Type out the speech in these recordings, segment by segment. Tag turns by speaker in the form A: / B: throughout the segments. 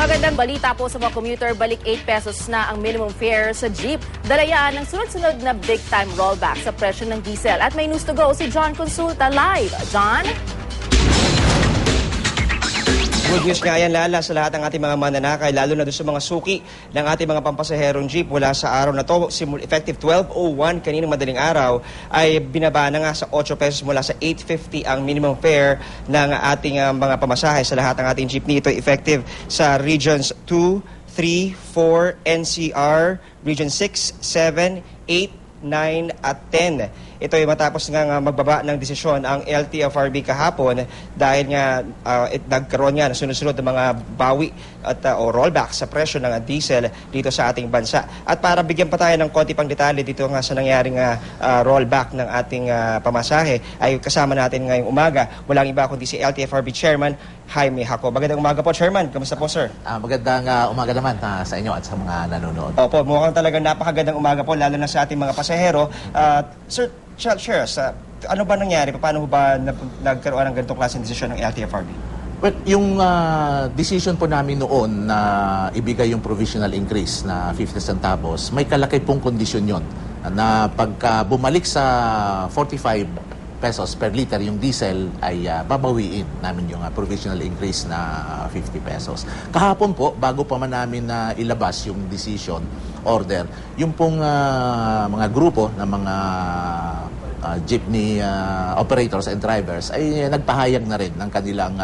A: Magandang balita po sa mga commuter, balik 8 pesos na ang minimum fare sa jeep. Dalayaan ng sunod-sunod na big-time rollback sa presyo ng diesel. At may news to go si John Consulta live. John?
B: Good news nga yan, Lala, sa lahat ng ating mga mananakay, lalo na doon sa mga suki ng ating mga pampasaherong jeep mula sa araw na to, effective 12:01 kaninang madaling araw, ay binaba na nga sa 8 pesos mula sa 8.50 ang minimum fare ng ating mga pamasahe sa lahat ng ating jeepney. Ito effective sa Regions 2, 3, 4, NCR, Region 6, 7, 8, 9 at 10. Ito ay matapos nga magbaba ng desisyon ang LTFRB kahapon dahil nga nagkaroon nga na sunod-sunod ng mga bawi at o rollback sa presyo ng diesel dito sa ating bansa. At para bigyan pa tayo ng konti pang detalye dito nga sa nangyaring rollback ng ating pamasahe, ay kasama natin ngayong umaga walang iba kundi si LTFRB Chairman Jaime Jaco. Magandang umaga po, Chairman. Kamusta po, sir?
C: Magandang umaga naman sa inyo at sa mga nanonood.
B: Opo, mukhang talagang napakagandang umaga po, lalo na sa ating mga pasahero. Sir, share us, ano ba nangyari? Paano ba nagkaroon ng ganitong klaseng desisyon ng LTFRB?
C: Well, yung decision po namin noon na ibigay yung provisional increase na 50 centavos, may kalaki pong kondisyon yon na pagka bumalik sa 45 pesos per liter yung diesel ay babawiin namin yung provisional increase na 50 pesos. Kahapon po, bago pa man namin ilabas yung decision order, yung pong mga grupo ng mga jeepney operators and drivers ay nagpahayag na rin ng kanilang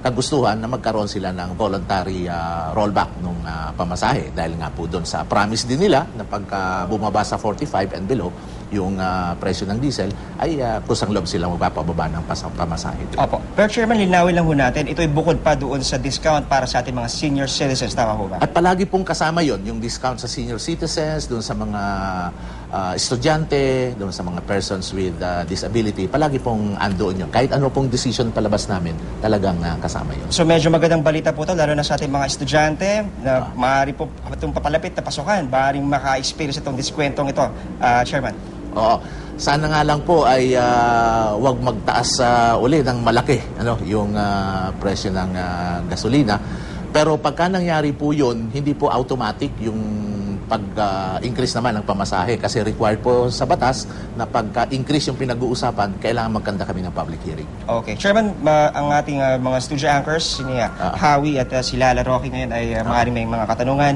C: kagustuhan na magkaroon sila ng voluntary rollback nung pamasahe dahil nga po doon sa promise din nila na pagka bumaba sa 45 and below yung presyo ng diesel ay kusang loob silang magpapababa ng pamasahe.
B: Opo. Pero Chairman, linawin lang ho natin, ito ay bukod pa doon sa discount para sa ating mga senior citizens, tama ho ba?
C: At palagi pong kasama yon yung discount sa senior citizens, doon sa mga estudyante, doon sa mga persons with disability, palagi pong andoon yun. Kahit ano pong decision palabas namin, talagang kasama yun.
B: So medyo magandang balita po ito, lalo na sa ating mga estudyante na maaari po itong papalapit na pasukan, maaaring maka-experience itong diskwentong ito, Chairman.
C: Oo. Sana nga lang po ay wag magtaas uli ng malaki yung presyo ng gasolina. Pero pagka nangyari po yun, hindi po automatic yung pag-increase naman ng pamasahe kasi required po sa batas na pagka-increase yung pinag-uusapan, kailangan magkanda kami ng public hearing.
B: Okay. Chairman, ang ating mga studio anchors, si Howie at si Lala Rocky ngayon ay maaaring may mga katanungan.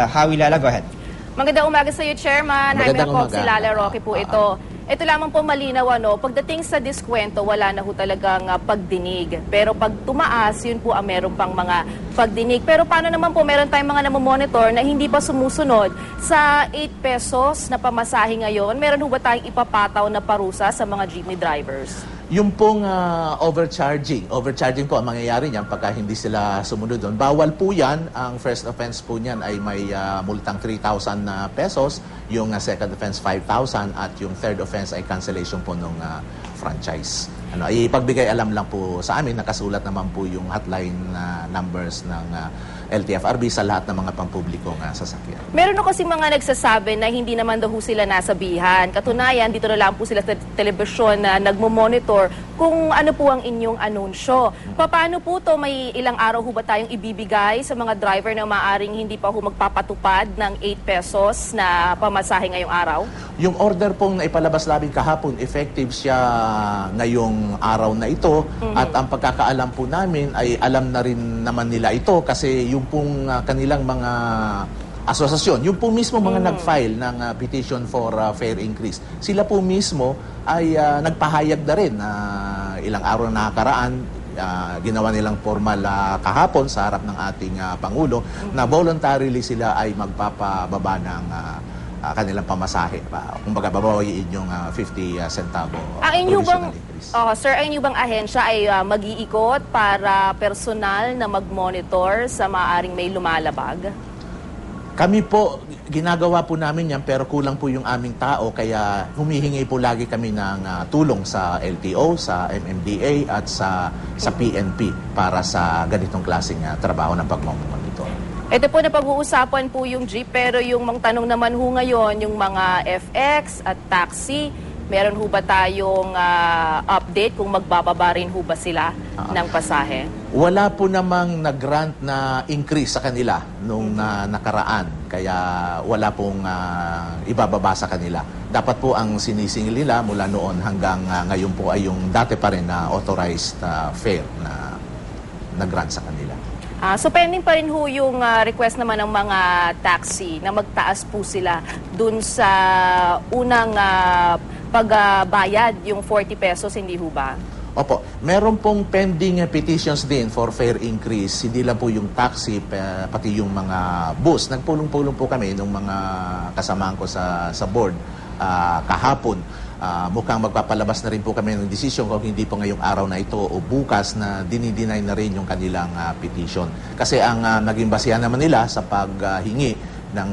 B: Howie, Lala, go ahead.
A: Magandang umaga sa iyo, Chairman.
C: Magandang
A: Jaime
C: umaga.
A: Si Lala Rocky po ito. Ito lamang po malinaw, pagdating sa diskwento, wala na ho talagang pagdinig. Pero pag tumaas, yun po ang meron pang mga pagdinig. Pero paano naman po, meron tayong mga namomonitor na hindi pa sumusunod sa 8 pesos na pamasahe ngayon. Meron ho ba tayong ipapataw na parusa sa mga jeepney drivers?
C: Yung pong overcharging po ang mangyayari niyan pagka hindi sila sumunod doon. Bawal po yan. Ang first offense po niyan ay may multang 3,000 pesos. Yung second offense, 5,000. At yung third offense ay cancellation po ng franchise. Ipagbigay alam lang po sa amin. Nakasulat naman po yung hotline numbers ng LTFRB sa lahat ng mga pampublikong sasakyan.
A: Meron na kasi mga nagsasabi na hindi naman daw sila nasabihan. Katunayan, dito na lang po sila sa telebisyon na nagmo-monitor kung ano po ang inyong anunsyo. Paano po to? May ilang araw ho ba tayong ibibigay sa mga driver na maaring hindi pa ho magpapatupad ng 8 pesos na pamasahe ngayong araw?
C: Yung order pong naipalabas namin kahapon, effective siya ngayong araw na ito. At ang pagkakaalam po namin ay alam na rin naman nila ito kasi yung pong kanilang mga asosasyon, yung po mismo mga nag-file ng petition for fare increase, sila po mismo ay nagpahayag na rin ilang araw na nakakaraan, ginawa nilang formal kahapon sa harap ng ating Pangulo na voluntarily sila ay magpapababa ng kanilang pamasahe. Kumbaga, babawain yung 50 centavo provisional increase.
A: Sir, ang inyong bang ahensya ay mag-iikot para personal na mag-monitor sa maaaring may lumalabag?
C: Kami po, ginagawa po namin yan pero kulang po yung aming tao kaya humihingi po lagi kami ng tulong sa LTO, sa MMDA at sa PNP para sa ganitong klaseng trabaho ng pagmamonitor.
A: Ito po na pag-uusapan po yung jeep pero yung mga tanong naman ho ngayon, yung mga FX at taxi, meron ho ba tayong update kung magbababa rin ho ba sila ng pasahe?
C: Wala po namang nag-grant na increase sa kanila nung nakaraan. Kaya wala pong ibababa sa kanila. Dapat po ang sinisingil nila mula noon hanggang ngayon po ay yung dati pa rin na authorized fare na nag-grant sa kanila.
A: So pending pa rin ho yung request naman ng mga taxi na magtaas po sila dun sa unang pagbayad, yung 40 pesos, hindi ho ba?
C: Opo, meron pong pending petitions din for fare increase. Hindi lang po yung taxi, pati yung mga bus. Nagpulong-pulong po kami ng mga kasamahan ko sa board kahapon. Mukhang magpapalabas na rin po kami ng desisyon kung hindi po ngayong araw na ito o bukas na dinideny na rin yung kanilang petition. Kasi ang naging basihan naman nila sa paghingi ng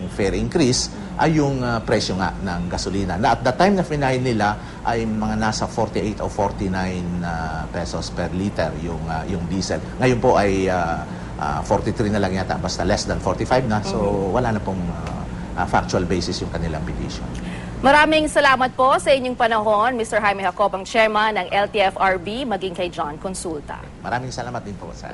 C: fare increase ay yung presyo nga ng gasolina. Na at the time na finahin nila ay mga nasa 48 o 49 pesos per liter yung diesel. Ngayon po ay 43 na lang yata, basta less than 45 na. So wala na pong factual basis yung kanilang petition.
A: Maraming salamat po sa inyong panahon, Mr. Jaime Jacobang, Chairman ng LTFRB, maging kay John Consulta.
C: Maraming salamat din po sa